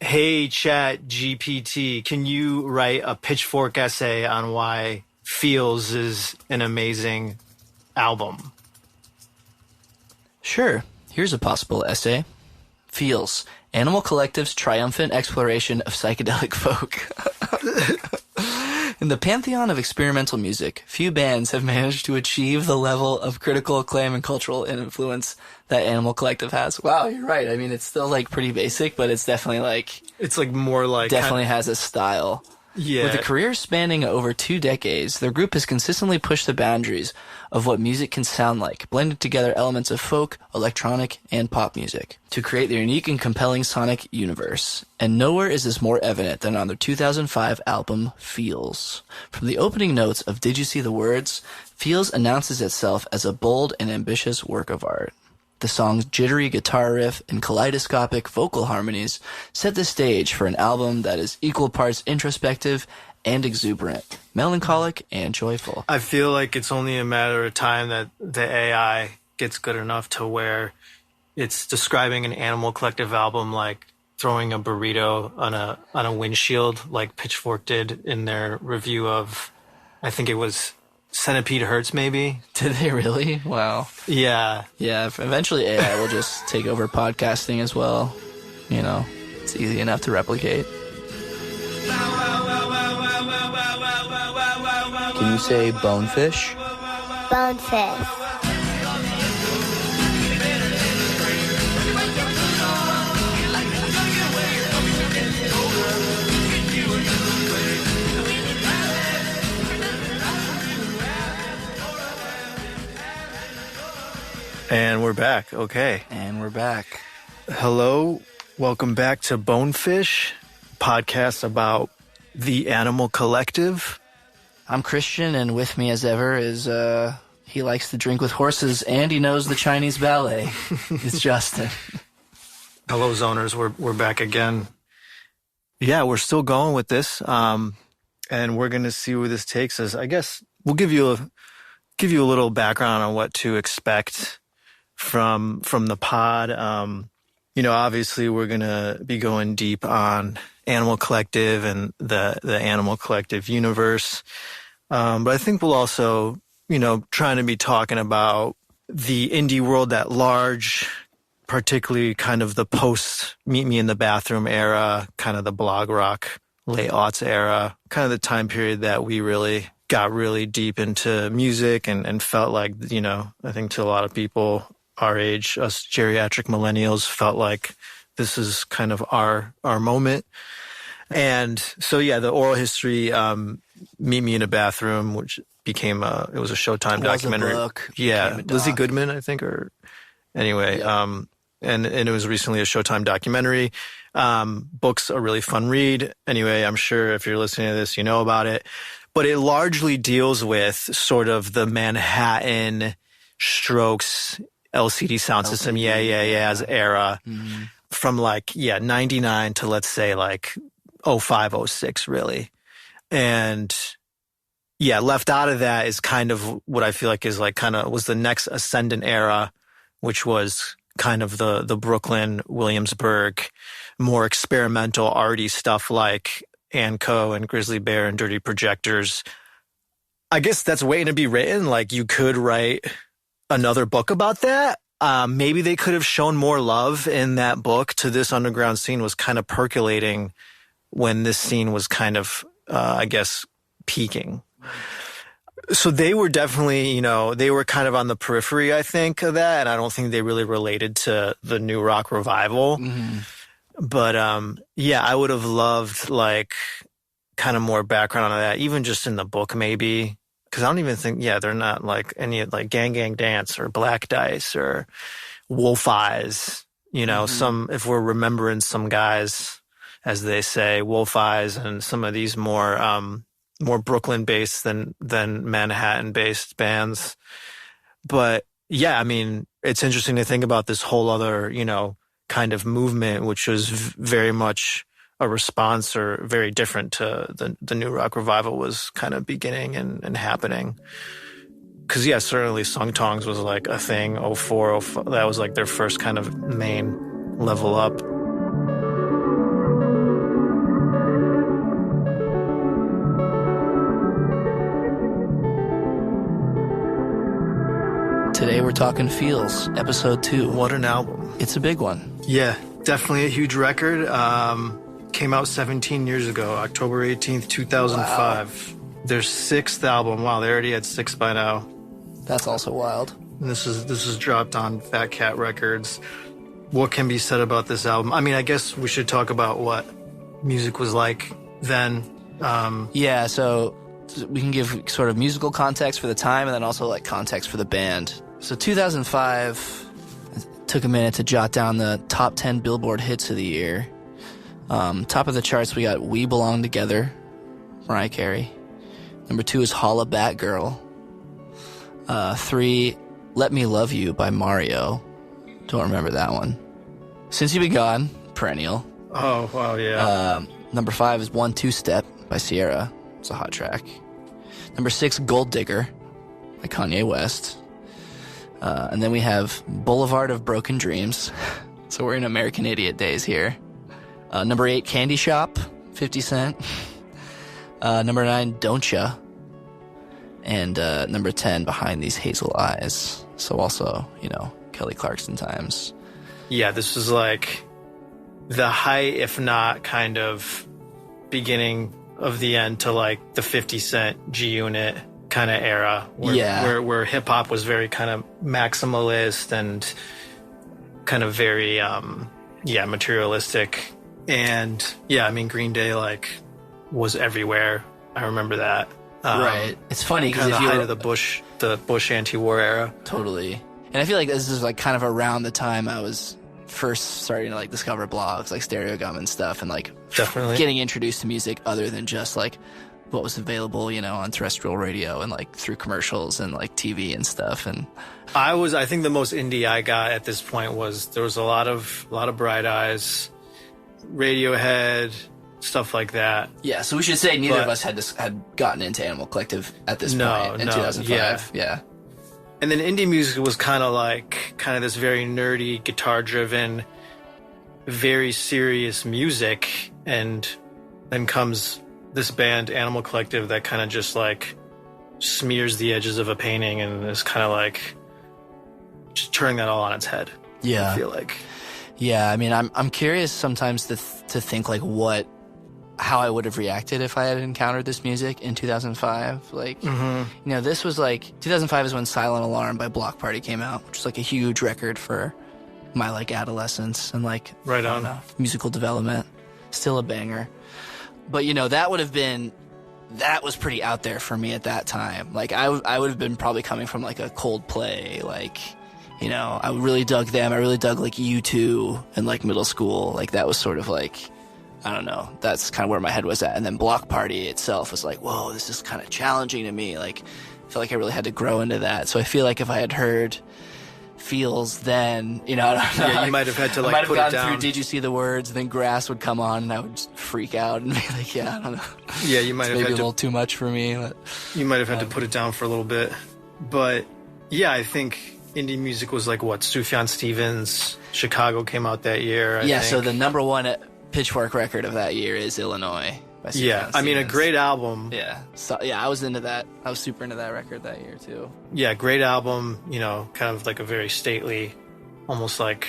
Hey, Chat GPT, can you write a pitchfork essay on why Feels is an amazing album? Sure. Here's a possible essay. Feels. Animal Collective's triumphant exploration of psychedelic folk. In the pantheon of experimental music, few bands have managed to achieve the level of critical acclaim and cultural influence that Animal Collective has. Wow, you're right. I mean, it's still, pretty basic, but it's definitely, It's, more like... definitely has a style. Yeah. With a career spanning over 2 decades, their group has consistently pushed the boundaries of what music can sound like, blended together elements of folk, electronic, and pop music to create their unique and compelling sonic universe. And nowhere is this more evident than on their 2005 album, Feels. From the opening notes of Did You See the Words, Feels announces itself as a bold and ambitious work of art. The song's jittery guitar riff and kaleidoscopic vocal harmonies set the stage for an album that is equal parts introspective and exuberant, melancholic and joyful. I feel like it's only a matter of time that the AI gets good enough to where it's describing an Animal Collective album like throwing a burrito on a windshield, like Pitchfork did in their review of, I think it was Centipede Hurts, maybe. Did they really? Wow. Yeah. Yeah, eventually AI will just take over podcasting as well. It's easy enough to replicate. Can you say bonefish? Bonefish. And we're back. Okay. And we're back. Hello. Welcome back to Bonefish, podcast about the Animal Collective. I'm Christian, and with me as ever is, he likes to drink with horses, and he knows the Chinese ballet. It's Justin. Hello, zoners. We're back again. Yeah, we're still going with this, and we're going to see where this takes us. I guess we'll give you a little background on what to expect from the pod. Obviously we're going to be going deep on Animal Collective and the Animal Collective universe. But I think we'll also, trying to be talking about the indie world at large, particularly kind of the post Meet Me in the Bathroom era, kind of the blog rock late aughts era, kind of the time period that we really got really deep into music and felt like, I think to a lot of people our age, us geriatric millennials, felt like this is kind of our moment. And so, yeah, the oral history, Meet Me in a Bathroom, which became it was a Showtime documentary. A book, yeah, Lizzie Goodman, I think, or anyway. Yeah. And it was recently a Showtime documentary. Book's a really fun read. Anyway, I'm sure if you're listening to this, you know about it. But it largely deals with sort of the Manhattan Strokes LCD sound system, as era, from 99 to let's say 05, 06 really. And yeah, left out of that is kind of what I feel like is was the next ascendant era, which was kind of the Brooklyn, Williamsburg, more experimental arty stuff like Anco and Grizzly Bear and Dirty Projectors. I guess that's waiting to be written. You could write another book about that. Maybe they could have shown more love in that book to this underground scene was kind of percolating when this scene was kind of, peaking. So they were definitely, they were kind of on the periphery, I think, of that. And I don't think they really related to the new rock revival. Mm-hmm. But, I would have loved kind of more background on that, even just in the book, maybe. Because I don't even think, they're not any Gang Gang Dance or Black Dice or Wolf Eyes. Some, if we're remembering some guys, as they say, Wolf Eyes and some of these more Brooklyn-based than Manhattan-based bands. But yeah, I mean, it's interesting to think about this whole other, kind of movement, which was very much a response or very different to the new rock revival was kind of beginning and happening. Because, certainly Sung Tongs was a thing, 04, 05, that was their first kind of main level up. talking Feels, episode 2. What an album. It's a big one. Yeah, definitely a huge record. Came out 17 years ago, October 18th, 2005. Wow. Their 6th album. Wow, they already had 6 by now. That's also wild. And this is dropped on Fat Cat Records. What can be said about this album? I mean, I guess we should talk about what music was like then. Yeah, so we can give sort of musical context for the time and then also like context for the band. So 2005, it took a minute to jot down the top 10 Billboard hits of the year. Top of the charts, we got We Belong Together, Mariah Carey. Number 2 is Holla Back Girl. 3, Let Me Love You by Mario. Don't remember that one. Since You've Been Gone, perennial. Oh, wow, yeah. Number 5 is One Two Step by Sierra. It's a hot track. Number 6, Gold Digger by Kanye West. And then we have Boulevard of Broken Dreams. So we're in American Idiot days here. Number 8, Candy Shop, 50 Cent. Number 9, Don't Ya. And number 10, Behind These Hazel Eyes. So also, Kelly Clarkson times. Yeah, this was like the height, if not kind of beginning of the end to like the 50 Cent G-Unit kind of era. Where hip-hop was very kind of maximalist and kind of very, materialistic. And yeah, I mean, Green Day like was everywhere. I remember that. Right. It's funny because kind of the height of the Bush anti-war era. Totally. And I feel like this is like kind of around the time I was first starting to like discover blogs like Stereo Gum and stuff, and like definitely getting introduced to music other than just like what was available, on terrestrial radio and like through commercials and like TV and stuff. And I think the most indie I got at this point was there was a lot of Bright Eyes, Radiohead, stuff like that. Yeah, so we should say neither of us had gotten into Animal Collective at this point in 2005. Yeah. And then indie music was kind of this very nerdy, guitar-driven, very serious music, and then comes this band, Animal Collective, that kind of just like smears the edges of a painting and is kind of like just turning that all on its head. Yeah, I feel like. Yeah, I mean, I'm curious sometimes to think like how I would have reacted if I had encountered this music in 2005. Like, this was like 2005 is when Silent Alarm by Block Party came out, which was like a huge record for my like adolescence and like musical development. Still a banger. But that was pretty out there for me at that time. Like I would have been probably coming from like a Coldplay, like, I really dug them. I really dug like U2 in like middle school. Like that was sort of like, I don't know. That's kind of where my head was at. And then Block Party itself was like, whoa, this is kind of challenging to me. Like, I feel like I really had to grow into that. So I feel like if I had heard Feels then, I don't know. Yeah, you might have had to like put it down. I might have gone through Did You See the Words? Then Grass would come on and I would just freak out and be like, yeah, I don't know. Yeah, you might have maybe had a little too much for me. But, you might have had to put it down for a little bit. But yeah, I think indie music was like what? Sufjan Stevens, Chicago came out that year. I think. So the number one Pitchfork record of that year is Illinois by Sufjan Stevens. I mean, a great album. Yeah. So, yeah, I was into that. I was super into that record that year, too. Yeah, great album, kind of like a very stately, almost like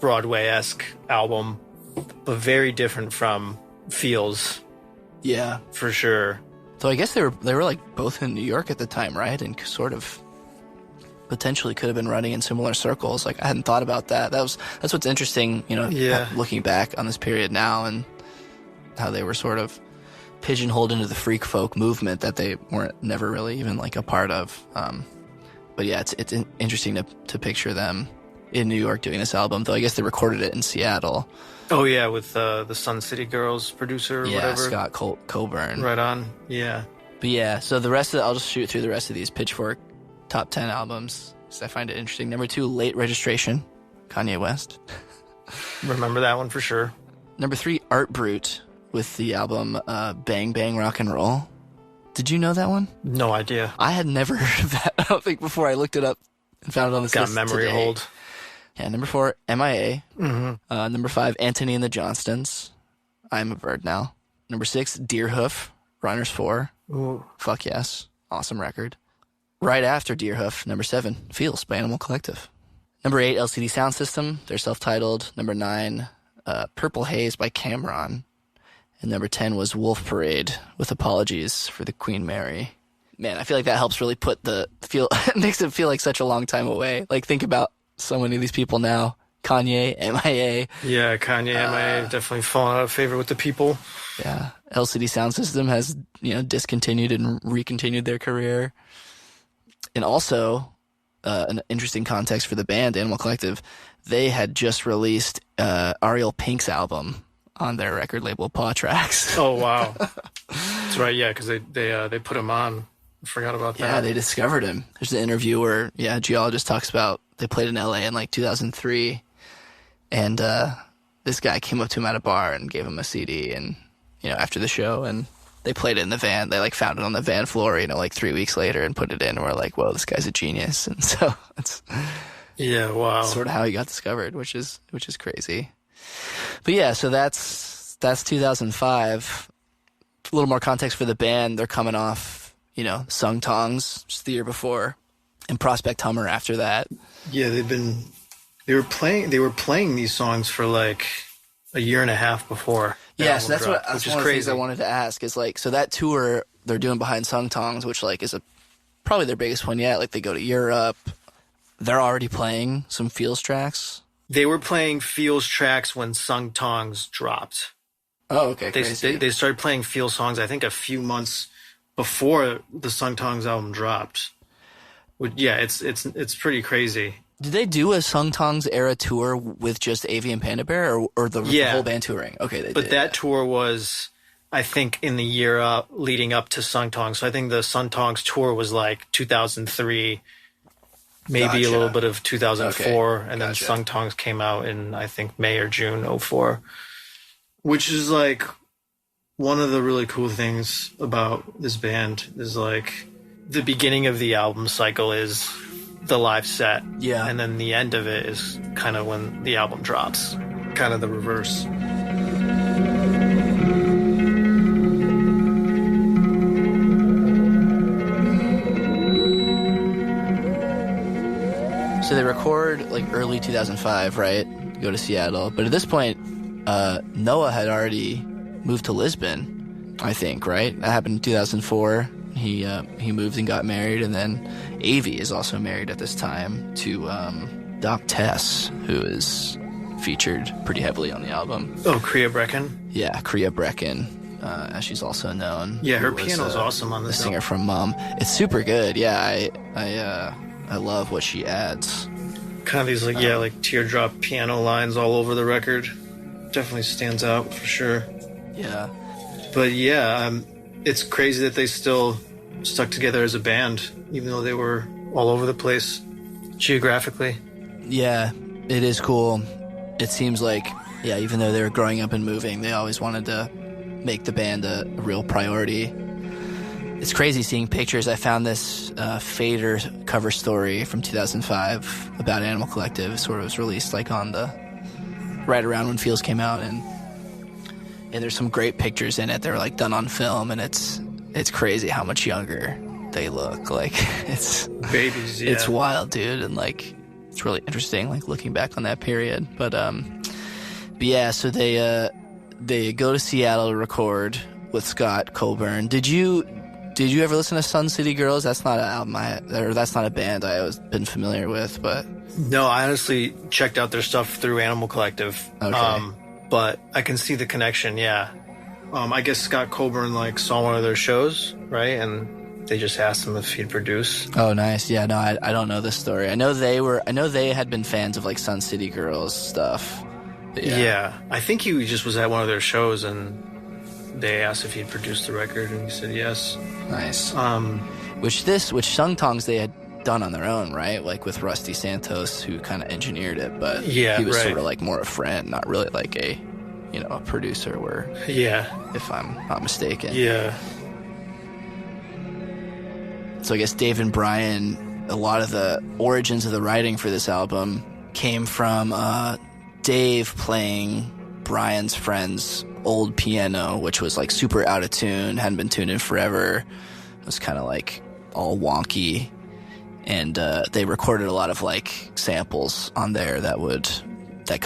Broadway-esque album, but very different from Feels. Yeah. For sure. So I guess they were like both in New York at the time, right? And sort of potentially could have been running in similar circles. Like I hadn't thought about that. That's what's interesting, looking back on this period now and how they were sort of pigeonholed into the freak folk movement that they weren't never really even like a part of. But yeah, it's interesting to picture them in New York doing this album, though I guess they recorded it in Seattle. Oh yeah, with the Sun City Girls producer or whatever. Scott Coburn. Right on. Yeah. But yeah, so the rest of I'll just shoot through the rest of these Pitchfork top 10 albums because I find it interesting. Number 2, Late Registration, Kanye West. Remember that one for sure. Number 3, Art Brut with the album Bang Bang Rock and Roll. Did you know that one? No idea. I had never heard of that, I don't think, before I looked it up and found it on this list memory today. hold. Yeah, number 4, MIA. Mm-hmm. Number 5, Anthony and the Johnstons, I'm a Bird Now. Number 6, Deerhoof, Runners 4. Ooh. Fuck yes. Awesome record. right after Deerhoof. Number 7, Feels by Animal Collective. Number 8, LCD Sound System. They're self-titled. Number 9, Purple Haze by Cameron. And number 10 was Wolf Parade with Apologies for the Queen Mary. Man, I feel like that helps really put makes it feel like such a long time away. Like, think about so many of these people now. Kanye, MIA. Yeah, Kanye, MIA definitely fallen out of favor with the people. Yeah. LCD Sound System has, discontinued and recontinued their career. And also, an interesting context for the band, Animal Collective, they had just released Ariel Pink's album on their record label, Paw Tracks. Oh, wow. That's right, yeah, because they put him on. I forgot about that. Yeah, they discovered him. There's an interview where, a geologist talks about they played in LA in like 2003, and this guy came up to him at a bar and gave him a CD, and, after the show, and they played it in the van. They like found it on the van floor, like 3 weeks later and put it in, and we're like, whoa, this guy's a genius. And so it's sort of how he got discovered, which is crazy. But yeah, so that's 2005. A little more context for the band. They're coming off, Sung Tongs just the year before, and Prospect Hummer after that. Yeah, they were playing these songs for like a year and a half before. Yeah, so that's one of the things I wanted to ask is like, so that tour they're doing behind Sung Tongs, which like is probably their biggest one yet. Like they go to Europe. They're already playing some Feels tracks. They were playing Feels tracks when Sung Tongs dropped. Oh, okay. They started playing Feels songs, I think, a few months before the Sung Tongs album dropped. Yeah, it's pretty crazy. Did they do a Sung Tongs era tour with just Avi and Panda Bear, or the whole band touring? Okay, they did. But that tour was, I think, in the year leading up to Sung Tongs. So I think the Sung Tongs tour was like 2003. Maybe a little bit of 2004, and then Sung Tongs came out in, I think, May or June 2004, which is like one of the really cool things about this band is like the beginning of the album cycle is the live set, and then the end of it is kind of when the album drops, kind of the reverse. So they record like early 2005, right? Go to Seattle. But at this point, Noah had already moved to Lisbon, I think, right? That happened in 2004. He moved and got married, and then Avi is also married at this time to Doc Tess, who is featured pretty heavily on the album. Oh, Kriya Brecken? Yeah, Kriya Brecken, as she's also known. Yeah, her piano's awesome on this album. The singer from Mom. It's super good. Yeah, I love what she adds. Kind of these like teardrop piano lines all over the record. Definitely stands out for sure. Yeah. But yeah, it's crazy that they still stuck together as a band, even though they were all over the place geographically. Yeah, it is cool. It seems like, even though they were growing up and moving, they always wanted to make the band a real priority. It's crazy seeing pictures. I found this Fader cover story from 2005 about Animal Collective. It sort of was released like right around when Feels came out, and there's some great pictures in it. They're like done on film, and it's crazy how much younger they look. Like it's babies. Yeah. It's wild, dude, and like it's really interesting, like looking back on that period. But yeah, so they go to Seattle to record with Scott Colburn. Did you ever listen to Sun City Girls? That's not an album that's not a band I was been familiar with, but no, I honestly checked out their stuff through Animal Collective. Okay. But I can see the connection. Yeah. I guess Scott Colburn saw one of their shows, right? And they just asked him if he'd produce. Oh, nice. Yeah, no, I don't know this story. I know they had been fans of like Sun City Girls stuff. Yeah. I think he just was at one of their shows and they asked if he'd produced the record, and he said yes. Nice. Which Sung Tongs they had done on their own, right? Like with Rusty Santos, who kind of engineered it, but he was sort of like more a friend, not really like a producer. If I'm not mistaken. Yeah. So I guess Dave and Brian, a lot of the origins of the writing for this album came from Dave playing Brian's friend's old piano, which was like super out of tune, hadn't been tuned in forever. It was kind of like all wonky. and they recorded a lot of like samples on there that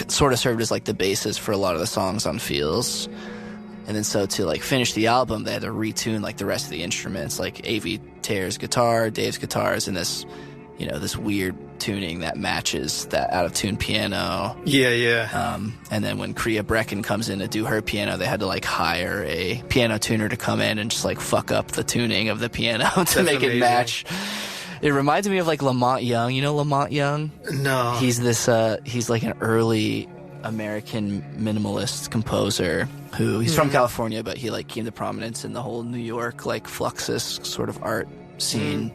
sort of served as like the basis for a lot of the songs on Feels. And then so to like finish the album, they had to retune like the rest of the instruments, like A.V. Taylor's guitar, Dave's guitars, and this, this weird tuning that matches that out of tune piano. Yeah. And then when Kriya Brecken comes in to do her piano, they had to like hire a piano tuner to come in and just like fuck up the tuning of the piano to make it match. It reminds me of like Lamont Young. You know Lamont Young? No. He's he's like an early American minimalist composer who he's from California, but he like came to prominence in the whole New York like Fluxus sort of art scene.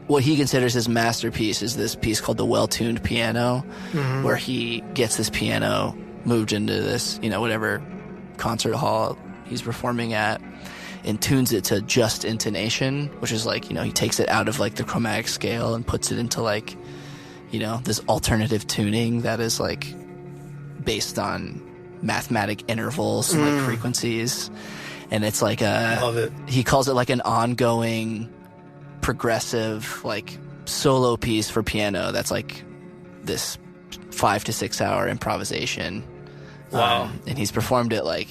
What he considers his masterpiece is this piece called The Well-Tuned Piano, where he gets this piano moved into this, whatever concert hall he's performing at, and tunes it to just intonation, which is like, he takes it out of like the chromatic scale and puts it into like, this alternative tuning that is like based on mathematic intervals and like frequencies. And it's like Love it. He calls it like an ongoing progressive like solo piece for piano that's like this 5 to 6 hour improvisation. Wow. And he's performed it like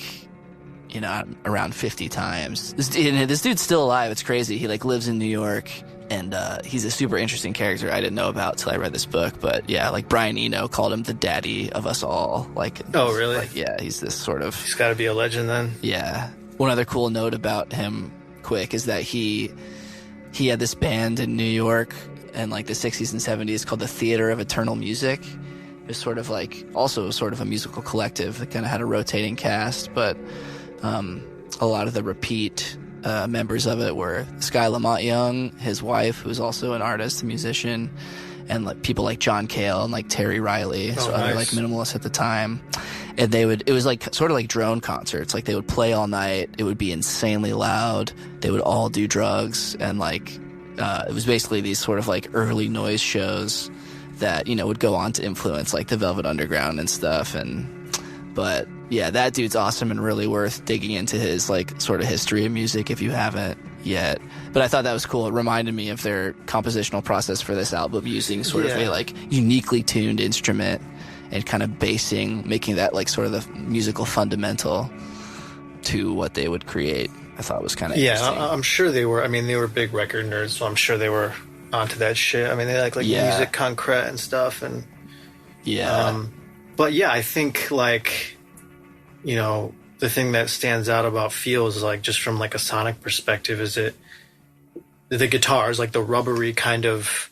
around 50 times. This dude's still alive. It's crazy. He like lives in New York, and he's a super interesting character I didn't know about till I read this book. But yeah, like Brian Eno called him the daddy of us all. Like, oh really? Like, yeah, he's this sort of. He's got to be a legend then. Yeah. One other cool note about him, quick, is that he had this band in New York in like the 60s and 70s called the Theater of Eternal Music. It was sort of like also sort of a musical collective that kind of had a rotating cast, but a lot of the repeat members of it were this guy Lamont Young, his wife, who was also an artist, a musician, and like people like John Cale and like Terry Riley, other like minimalists at the time. And it was like sort of like drone concerts. Like they would play all night. It would be insanely loud. They would all do drugs, and like it was basically these sort of like early noise shows that would go on to influence like the Velvet Underground and stuff. But yeah, that dude's awesome and really worth digging into his like sort of history of music if you haven't yet. But I thought that was cool. It reminded me of their compositional process for this album, using sort of a like uniquely tuned instrument and kind of making that like sort of the musical fundamental to what they would create. I thought was kind of interesting. I'm sure they were. I mean, they were big record nerds, so I'm sure they were onto that shit. I mean, they like music concrete and stuff, and but yeah, I think like the thing that stands out about Feels is like just from like a sonic perspective is the guitars, like the rubbery kind of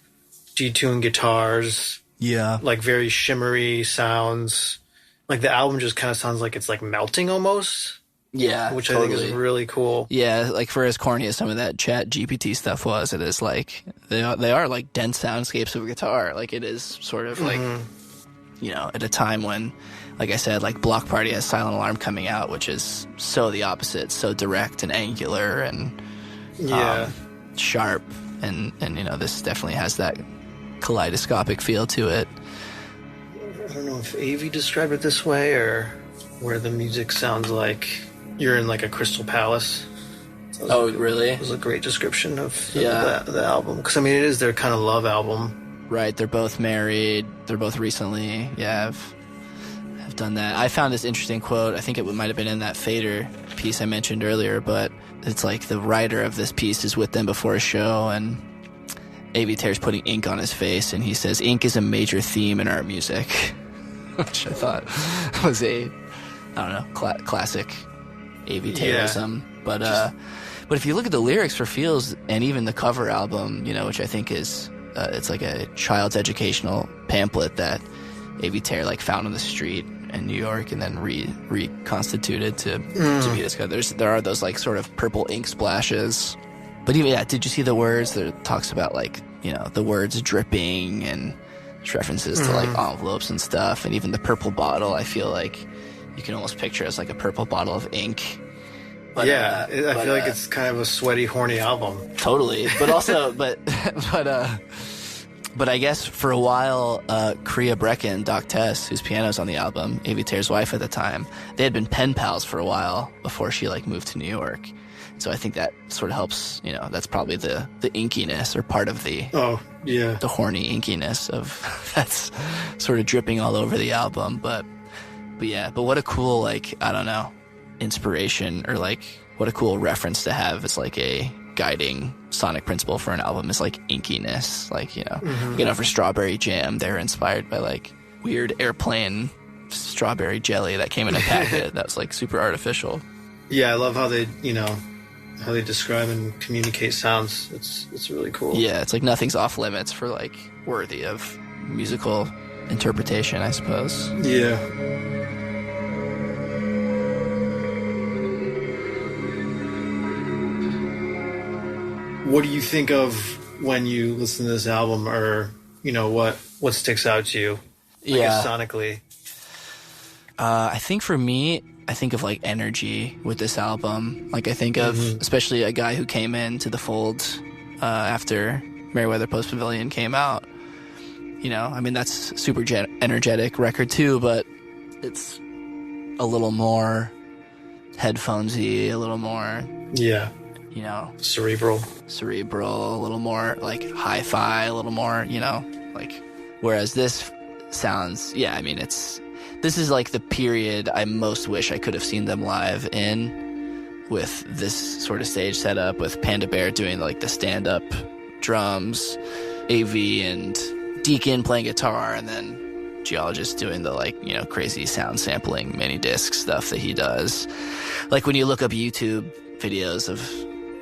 detuned guitars. Yeah. Like very shimmery sounds. Like the album just kind of sounds like it's like melting almost. Yeah. Which totally. I think is really cool. Yeah. Like for as corny as some of that Chat GPT stuff was, it is like, they are like dense soundscapes of a guitar. Like it is sort of like, at a time when, like I said, like Block Party has Silent Alarm coming out, which is so the opposite, so direct and angular and sharp. And this definitely has that kaleidoscopic feel to it. I don't know if A.V. described it this way or where the music sounds like you're in like a crystal palace. Oh, really? It was a great description of the album. Because, I mean, it is their kind of love album. Right. They're both married. They're both recently, have done that. I found this interesting quote. I think it might have been in that Fader piece I mentioned earlier, but it's like the writer of this piece is with them before a show, and A.V. Taylor's putting ink on his face, and he says, "Ink is a major theme in our music," which I thought was a, I don't know, classic A.V. Taylorism. But if you look at the lyrics for Feels and even the cover album, which I think is, it's like a child's educational pamphlet that A.V. Taylor like found on the street in New York and then reconstituted to be discovered. There are those like sort of purple ink splashes. But even, did you see the words that it talks about like, the words dripping and references to like envelopes and stuff, and even the purple bottle, I feel like you can almost picture as like a purple bottle of ink. But, I feel like it's kind of a sweaty, horny album. Totally. But also, but I guess for a while, Kriya Brecken, Doc Tess, whose piano's on the album, A.V. Taylor's wife at the time, they had been pen pals for a while before she like moved to New York. So I think that sort of helps, that's probably the inkiness, or part of the horny inkiness of that's sort of dripping all over the album. But what a cool, like, I don't know, inspiration, or like what a cool reference to have as like a guiding sonic principle for an album is like inkiness. Like, for Strawberry Jam, they're inspired by like weird airplane strawberry jelly that came in a packet that was like super artificial. Yeah, I love how they, how they describe and communicate sounds. It's really cool. Yeah, it's like nothing's off limits for like worthy of musical interpretation, I suppose. Yeah. What do you think of when you listen to this album, or, what sticks out to you? I guess sonically. I think for me, I think of like energy with this album. Like I think of especially a guy who came into the fold after Merriweather Post Pavilion came out. I mean, that's super energetic record too, but it's a little more headphonesy, a little more cerebral, a little more like hi-fi, a little more, like, whereas this sounds, I mean, this is like the period I most wish I could have seen them live in, with this sort of stage setup, with Panda Bear doing like the stand-up drums, AV and Deacon playing guitar, and then Geologist doing the like, crazy sound sampling mini disc stuff that he does. Like when you look up YouTube videos of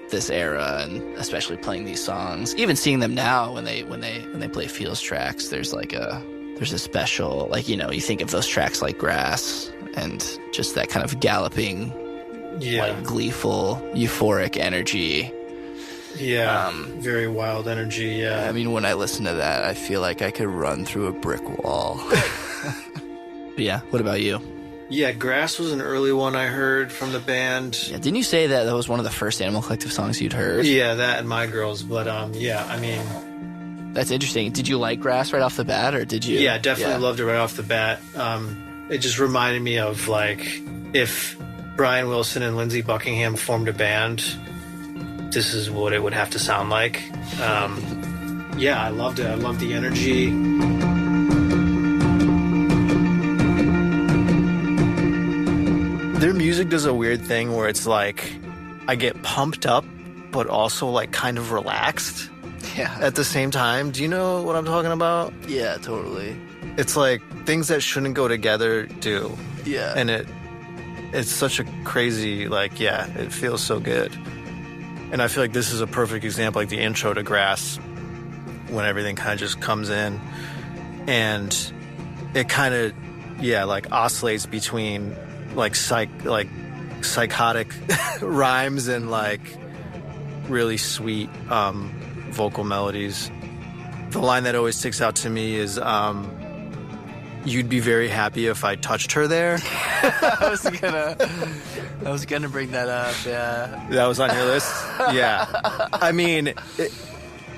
this era, and especially playing these songs, even seeing them now when they play Feels tracks, there's a special, like, you think of those tracks like Grass, and just that kind of galloping, like gleeful, euphoric energy. Very wild energy. Yeah. I mean, when I listen to that, I feel like I could run through a brick wall. But what about you? Yeah, Grass was an early one I heard from the band. Yeah, didn't you say that was one of the first Animal Collective songs you'd heard? Yeah, that and My Girls. But I mean, that's interesting. Did you like Grass right off the bat, or did you? Yeah, definitely loved it right off the bat. It just reminded me of like if Brian Wilson and Lindsey Buckingham formed a band, this is what it would have to sound like. I loved it. I loved the energy. Their music does a weird thing where it's like I get pumped up, but also like kind of relaxed at the same time. Do you know what I'm talking about? Yeah, totally. It's like things that shouldn't go together do. Yeah. And it's such a crazy, like, it feels so good. And I feel like this is a perfect example, like the intro to Grass, when everything kind of just comes in. And it kind of, like oscillates between like psychotic rhymes and like really sweet vocal melodies. The line that always sticks out to me is you'd be very happy if I touched her there. I was gonna bring that up. Yeah, that was on your list. Yeah, I mean,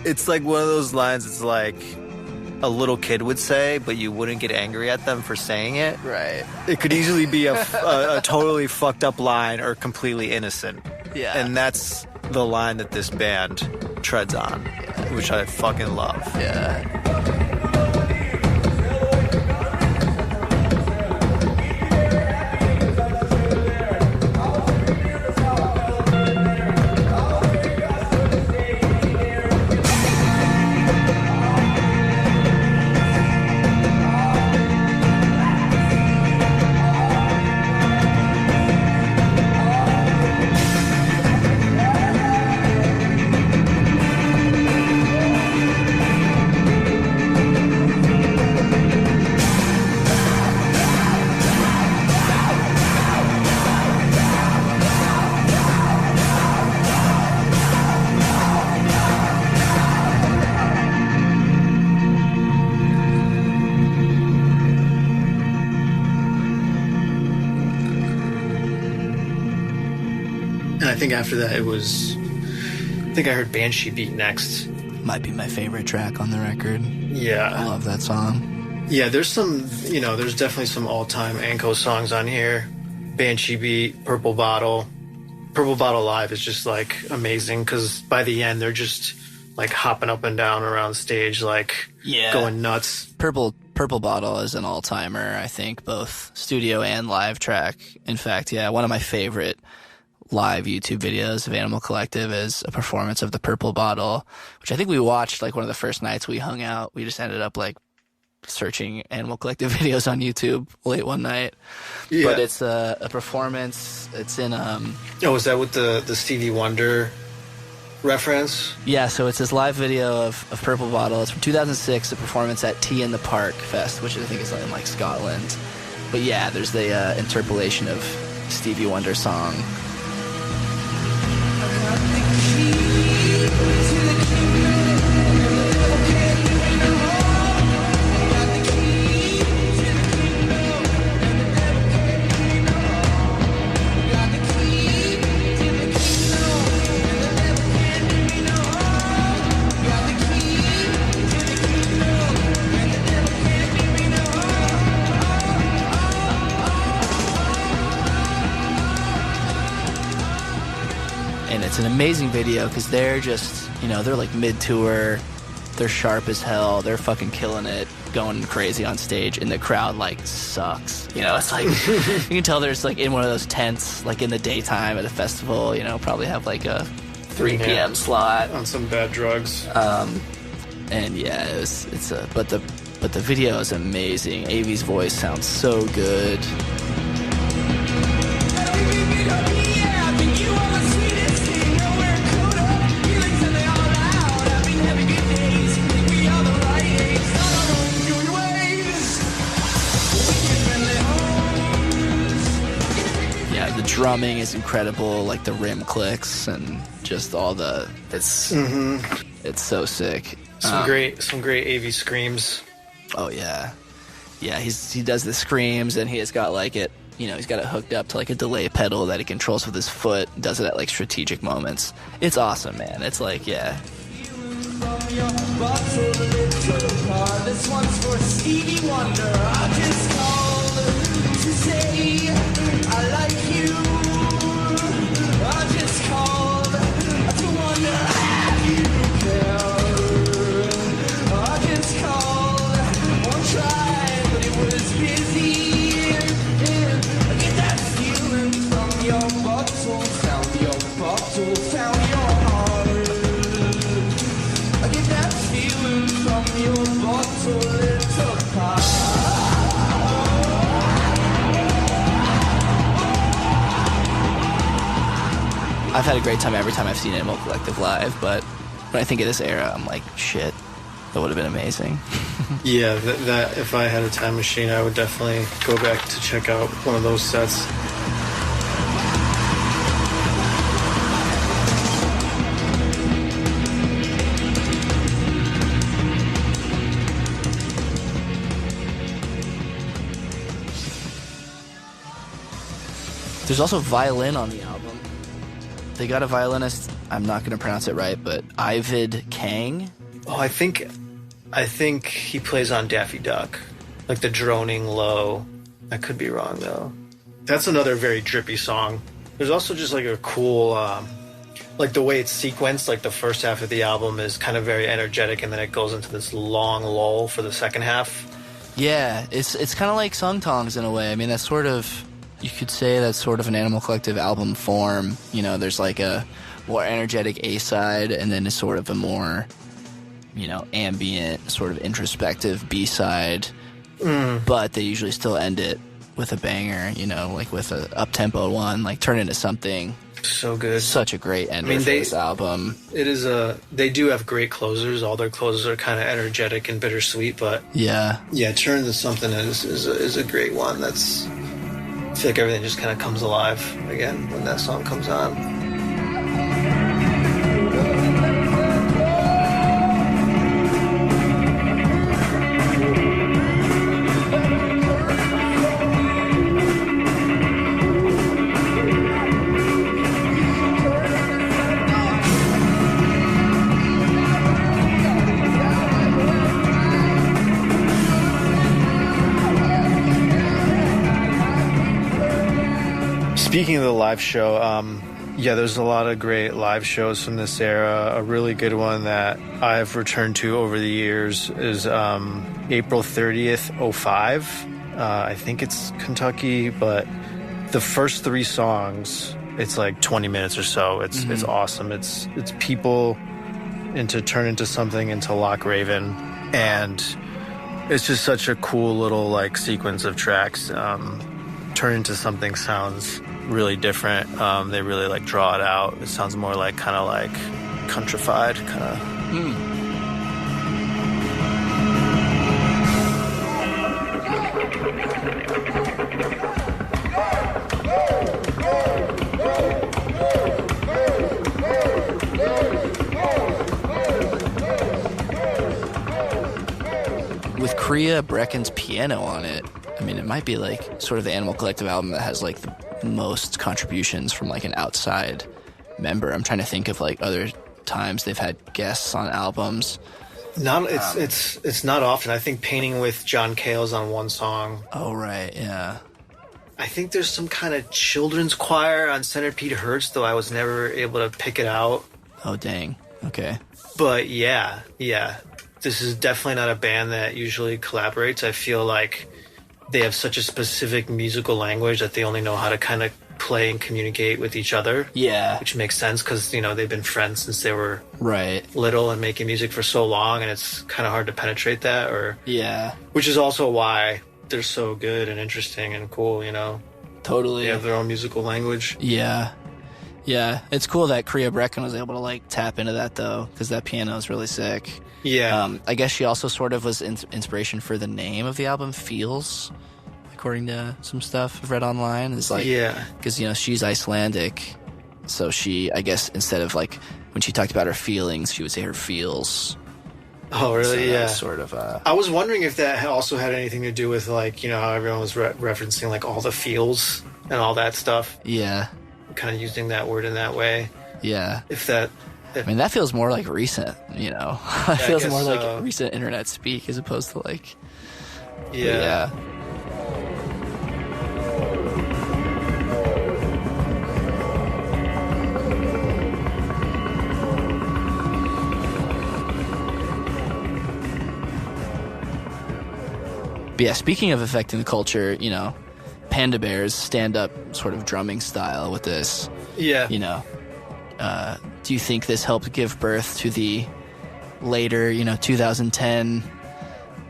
it's like one of those lines. It's like a little kid would say, but you wouldn't get angry at them for saying it. Right. It could easily be a totally fucked up line or completely innocent. Yeah. And that's the line that this band treads on, which I fucking love. Yeah. I think after that I think I heard Banshee Beat next. Might be my favorite track on the record. Yeah. I love that song. Yeah, there's some, there's definitely some all-time Anko songs on here. Banshee Beat, Purple Bottle, Purple Bottle Live is just like amazing because by the end they're just like hopping up and down around stage, like going nuts. Purple Bottle is an all-timer, I think, both studio and live track. In fact, one of my favorite live YouTube videos of Animal Collective is a performance of the Purple Bottle, which I think we watched like one of the first nights we hung out. We just ended up like searching Animal Collective videos on YouTube late one night. Yeah. But it's a performance. It's in is that with the Stevie Wonder reference? Yeah, so it's this live video of Purple Bottle. It's from 2006, a performance at Tea in the Park Fest, which I think is in like Scotland. But yeah, there's the interpolation of Stevie Wonder song. And it's an amazing video because they're just, they're like mid-tour, they're sharp as hell, they're fucking killing it, going crazy on stage, and the crowd like sucks. It's like, you can tell there's like in one of those tents, like in the daytime at a festival, probably have like a 3 p.m. slot. On some bad drugs. And yeah, but the video is amazing. Avi's voice sounds so good. Drumming is incredible, like the rim clicks and just all it's so sick. Some great AV screams. Oh yeah, he does the screams, and he has got like it. He's got it hooked up to like a delay pedal that he controls with his foot. Does it at like strategic moments. It's awesome, man. It's like This one's for Stevie Wonder. I just called to say I like you. I just called to wonder how you care. I just called one try, but it was busy. I get that feeling from your bottle, found your bottle, found your heart. I get that feeling from your bottle, it's apart. I've had a great time every time I've seen Animal Collective live, but when I think of this era, I'm like, shit, that would have been amazing. Yeah, that if I had a time machine, I would definitely go back to check out one of those sets. There's also violin on the album. They got a violinist, I'm not going to pronounce it right, but Ivid Kang. Oh, I think he plays on Daffy Duck, like the droning low. I could be wrong though. That's another very drippy song. There's also just like a cool, like the way it's sequenced. Like the first half of the album is kind of very energetic, and then it goes into this long lull for the second half. Yeah, it's kind of like Sung Tongs in a way. I mean, that's sort of. You could say that's sort of an Animal Collective album form. There's like a more energetic A-side, and then a sort of a more, ambient, sort of introspective B-side. But they usually still end it with a banger, like with a up-tempo one, like turn into something. So good. Such a great ender for this album. It is they do have great closers. All their closers are kind of energetic and bittersweet, but yeah, turn into something is a great one. I feel like everything just kind of comes alive again when that song comes on. Speaking of the live show, Yeah, there's a lot of great live shows from this era. A really good one that I've returned to over the years is April 30th, 05. I think it's Kentucky, but the first 3 songs, it's like 20 minutes or so. It's awesome. It's people turn into something into Loch Raven, and it's just such a cool little like sequence of tracks. Turn into something sounds really different. They really like draw it out. It sounds more like kind of like countrified kind of. With Kriya Brecken's piano on it, I mean, it might be like sort of the Animal Collective album that has like the most contributions from like an outside member. I'm trying to think of like other times they've had guests on albums. It's not often. I think Painting with John Cale's on one song. Oh, right, yeah. I think there's some kind of children's choir on Centipede Hurts, though I was never able to pick it out. Oh, dang. Okay. But yeah. This is definitely not a band that usually collaborates. I feel like they have such a specific musical language that they only know how to kind of play and communicate with each other. Yeah. Which makes sense because, you know, they've been friends since they were right little and making music for so long, and it's kind of hard to penetrate that. Yeah. Which is also why they're so good and interesting and cool, you know? Totally. They have their own musical language. Yeah. Yeah. It's cool that Kriya Brecken was able to, like, tap into that, though, because that piano is really sick. Yeah. I guess she also sort of was inspiration for the name of the album, Feels, according to some stuff I've read online. It's like, yeah. Because, you know, she's Icelandic, so she, I guess, instead of, like, when she talked about her feelings, she would say her feels. Oh, really? So yeah. Sort of. I was wondering if that also had anything to do with, like, you know, how everyone was referencing, like, all the feels and all that stuff. Yeah. Kind of using that word in that way. Yeah. I mean, that feels more like recent, you know? It feels more so. like recent internet speak as opposed to, like... Yeah. But yeah, speaking of affecting the culture, you know, Panda Bear's stand-up sort of drumming style with this. Yeah. You know, do you think this helped give birth to the later, you know, 2010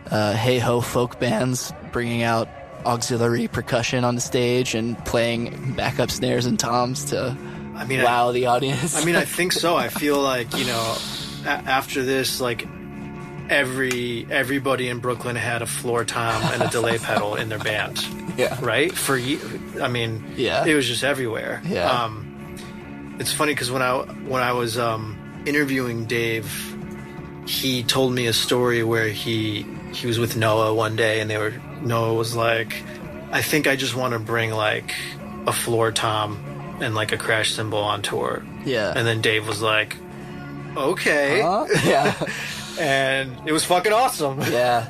hey-ho folk bands bringing out auxiliary percussion on the stage and playing backup snares and toms to wow the audience? I mean, I think so. I feel like, you know, after this, like, everybody in Brooklyn had a floor tom and a delay pedal in their band. Yeah. Right? It was just everywhere. Yeah. It's funny because when I was interviewing Dave, he told me a story where he was with Noah one day, and Noah was like, I think I just want to bring like a floor tom and like a crash cymbal on tour. Yeah. And then Dave was like, okay. Yeah. And it was fucking awesome. Yeah.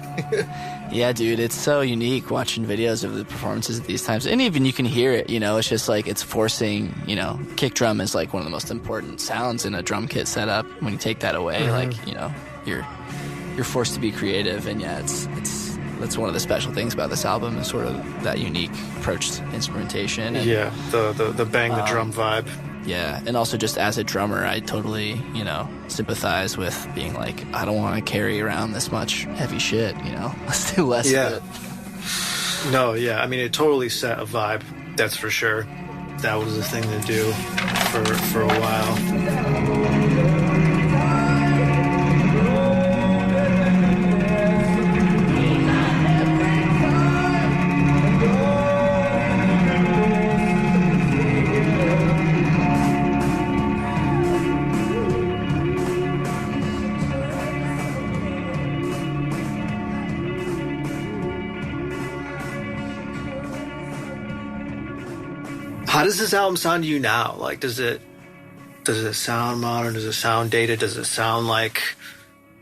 Yeah, dude, it's so unique watching videos of the performances at these times. And even you can hear it, you know, it's just like it's forcing, you know, kick drum is like one of the most important sounds in a drum kit setup. When you take that away, like, you know, you're forced to be creative. And yeah, that's one of the special things about this album is sort of that unique approach to instrumentation. And, yeah, the bang the drum vibe. Yeah, and also just as a drummer, I totally, you know, sympathize with being like, I don't want to carry around this much heavy shit, you know? Let's do less of it. No, yeah, I mean, it totally set a vibe, that's for sure. That was the thing to do for a while. How does this album sound to you now? Like, does it sound modern? Does it sound dated? Does it sound like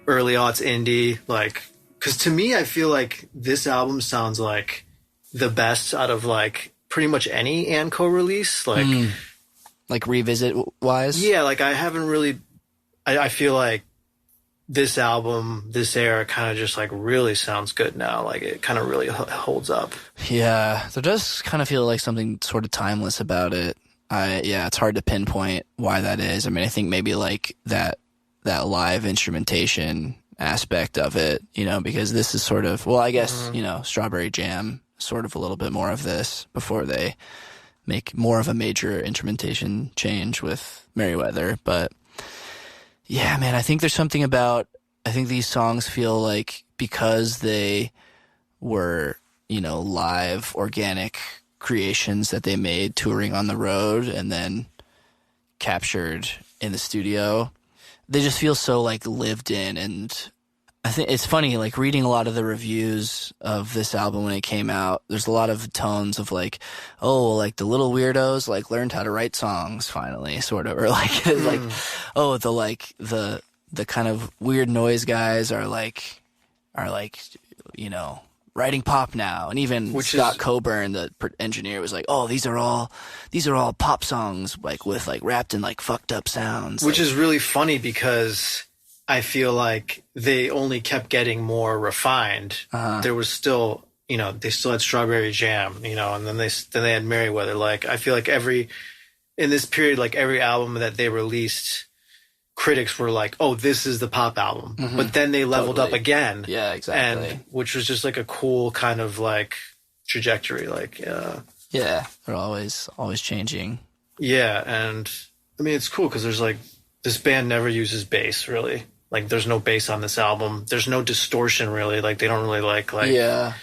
early aughts indie? Like, because to me, I feel like this album sounds like the best out of like pretty much any Anco release. Like, like revisit wise? Yeah, like I haven't really. I feel like this album, this era, kind of just like really sounds good now. Like it kind of really holds up. Yeah, there does kind of feel like something sort of timeless about it. Yeah, it's hard to pinpoint why that is. I mean, I think maybe like that live instrumentation aspect of it, you know, because this is sort of, well, I guess, you know, Strawberry Jam, sort of a little bit more of this before they make more of a major instrumentation change with Merriweather. But yeah, man, I think there's something about, I think these songs feel like because they were, you know, live, organic creations that they made touring on the road and then captured in the studio, they just feel so like lived in. And I think it's funny, like reading a lot of the reviews of this album when it came out, there's a lot of tones of like, oh, like the little weirdos like learned how to write songs finally, sort of, or like, like, oh, the kind of weird noise guys are like, you know, writing pop now. And even Scott Coburn, the engineer, was like, oh, these are all pop songs, like with like wrapped in like fucked up sounds. Which is really funny because I feel like they only kept getting more refined. There was still, you know, they still had Strawberry Jam, you know, and then they had Merriweather. Like, I feel like in this period, like every album that they released, critics were like, oh, this is the pop album. But then they leveled up again. Yeah, exactly. And which was just like a cool kind of like trajectory. Like, yeah, they're always changing. Yeah. And I mean, it's cool because there's like, this band never uses bass really. Like there's no bass on this album. There's no distortion really. Like they don't really like, yeah.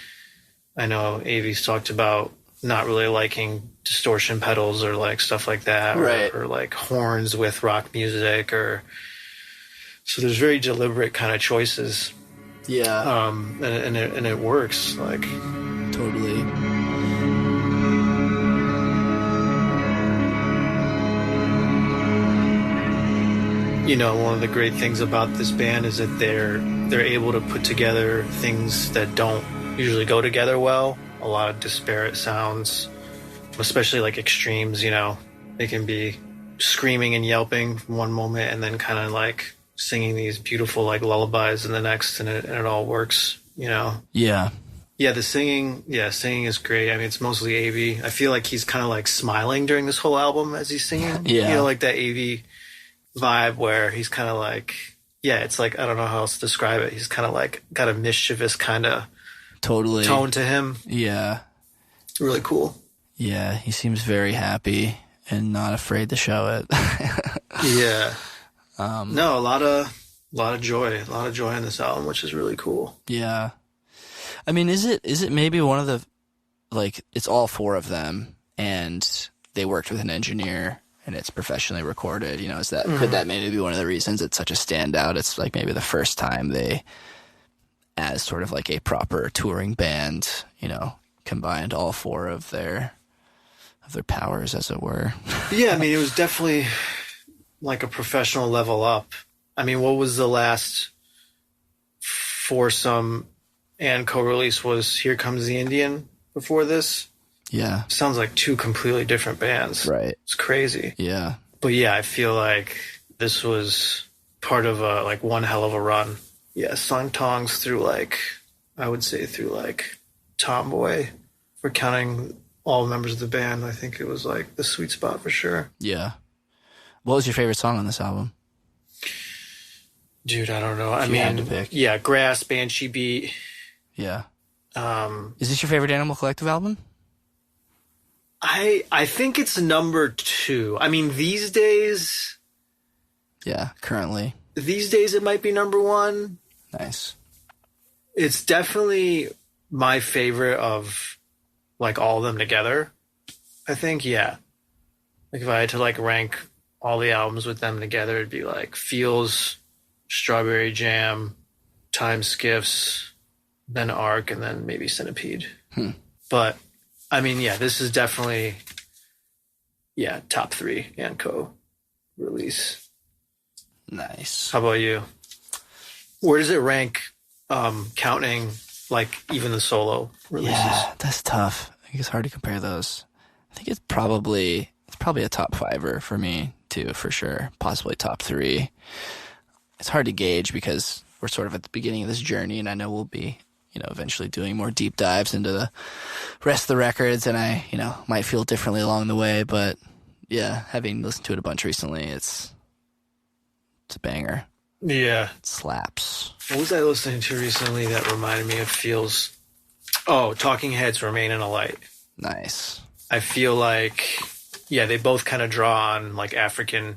I know Avi's talked about not really liking distortion pedals or like stuff like that, right? Or like horns with rock music, so there's very deliberate kind of choices. Yeah. And it works like totally. You know, one of the great things about this band is that they're able to put together things that don't usually go together well. A lot of disparate sounds, especially like extremes, you know. They can be screaming and yelping one moment and then kind of like singing these beautiful like lullabies in the next, and it all works, you know. Yeah. Yeah, singing is great. I mean, it's mostly Avi. I feel like he's kind of like smiling during this whole album as he's singing. Yeah. You know, like that Avi vibe where he's kind of like, yeah, it's like, I don't know how else to describe it. He's kind of like got a mischievous kind of totally tone to him. Yeah. Really cool. Yeah, he seems very happy and not afraid to show it. Yeah. No, a lot of joy in this album, which is really cool. Yeah. I mean, is it maybe one of the, like, it's all four of them and they worked with an engineer and it's professionally recorded, you know, could that maybe be one of the reasons it's such a standout? It's like maybe the first time they, as sort of like a proper touring band, you know, combined all four of their powers, as it were. Yeah, I mean, it was definitely like a professional level up. I mean, what was the last foursome and co-release was Here Comes the Indian before this? Yeah. Sounds like two completely different bands. Right. It's crazy. Yeah. But yeah, I feel like this was part of one hell of a run. Yeah, Song Tongs through I would say through Tomboy. If we're counting all members of the band, I think it was like the sweet spot for sure. Yeah. What was your favorite song on this album? Dude, I don't know. If you had to pick. Yeah, Grass, Banshee Beat. Yeah. Is this your favorite Animal Collective album? I think it's number 2. I mean, these days... Yeah, currently. These days it might be number 1. Nice. It's definitely my favorite of, all of them together. I think, yeah. If I had to, rank all the albums with them together, it'd be, Feels, Strawberry Jam, Time Skiffs, then Arc, and then maybe Centipede. But... I mean, yeah, this is definitely, top 3 and co-release. Nice. How about you? Where does it rank, counting, even the solo releases? Yeah, that's tough. I think it's hard to compare those. I think it's probably It's probably a top fiver for me too, for sure. Possibly top 3. It's hard to gauge because we're sort of at the beginning of this journey, and I know we'll be, eventually doing more deep dives into the rest of the records, and I, might feel differently along the way. But yeah, having listened to it a bunch recently, it's a banger. Yeah. It slaps. What was I listening to recently that reminded me of feels? Oh, Talking Heads, Remain in a Light. Nice. I feel like, yeah, they both kind of draw on like African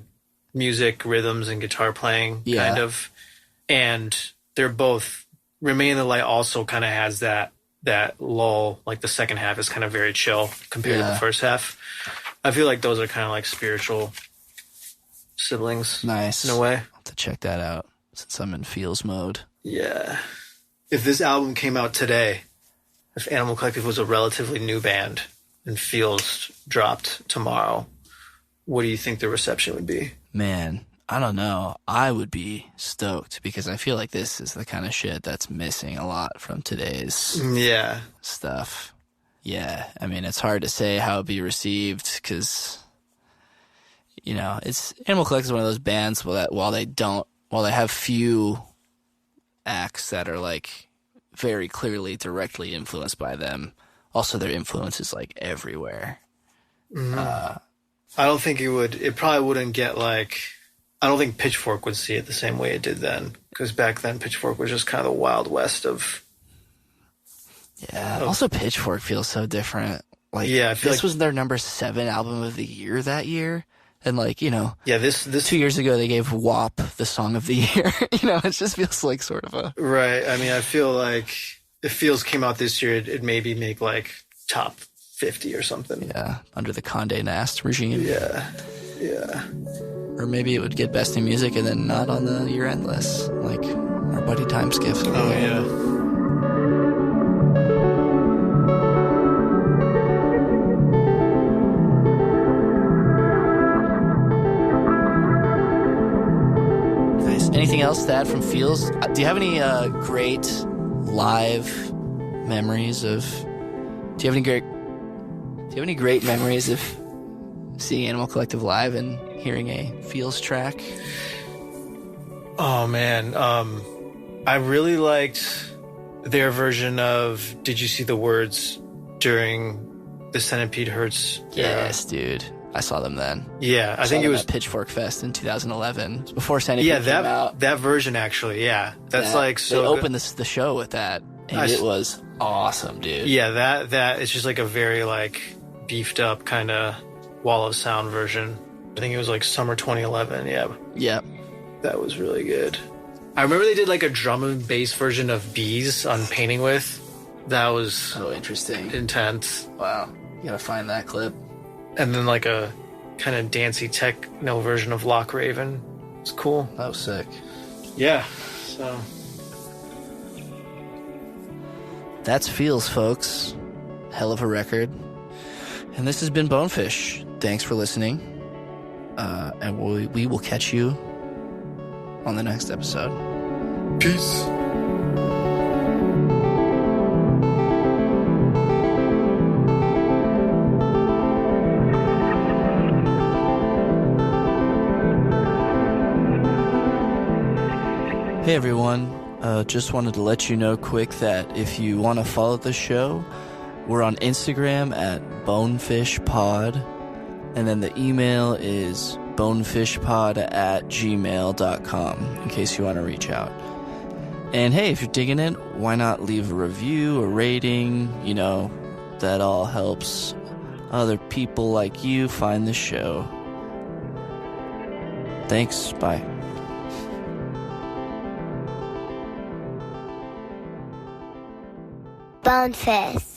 music, rhythms, and guitar playing, kind of. And they're both, Remain in the Light also kind of has that lull, like the second half is kind of very chill compared to the first half. I feel like those are kind of like spiritual siblings. Nice. In a way. I'll have to check that out since I'm in feels mode. Yeah. If this album came out today, if Animal Collective was a relatively new band and Feels dropped tomorrow, what do you think the reception would be? Man, I don't know. I would be stoked because I feel like this is the kind of shit that's missing a lot from today's stuff. Yeah, I mean, it's hard to say how it'd be received because, it's Animal Collective is one of those bands that while they have few acts that are like very clearly directly influenced by them, also their influence is like everywhere. I don't think it probably wouldn't get like, I don't think Pitchfork would see it the same way it did then, because back then Pitchfork was just kind of the Wild West of. Yeah. Also, Pitchfork feels so different. Like, I feel this was their number 7 album of the year that year, and like, this 2 years ago they gave WAP the song of the year. It just feels like sort of a right. I mean, I feel like if Feels came out this year, it'd maybe make like top 50 or something. Yeah, under the Condé Nast regime. Yeah. Or maybe it would get Best in Music and then not on the year-end list, like our buddy Time Skiff. Oh, yeah. Nice. Anything else to add from Feels? Do you have any great live memories of... Do you have any great memories of seeing Animal Collective live and hearing a Feels track? Oh man, I really liked their version of "Did You See the Words" during the Centipede Hurts era. Yes, dude. I saw them then. Yeah, I think it was at Pitchfork Fest in 2011. It was before Centipede came out. that version actually. Yeah, that's like so. They opened the show with that, and it was awesome, dude. Yeah, that it's just like a very like beefed up kind of wall of sound version. I think it was like summer 2011. Yeah. That was really good. I remember they did like a drum and bass version of Bees on Painting With. That was so interesting. Intense. Wow. You gotta find that clip. And then like a kind of dancey techno version of Lock Raven. It's cool. That was sick. Yeah. So that's Feels, folks. Hell of a record. And this has been Bonefish. Thanks for listening. And we will catch you on the next episode. Peace. Hey everyone. Just wanted to let you know quick that if you want to follow the show, we're on Instagram at bonefishpod. And then the email is bonefishpod@gmail.com in case you want to reach out. And hey, if you're digging it, why not leave a review, a rating? That all helps other people like you find the show. Thanks. Bye. Bonefish.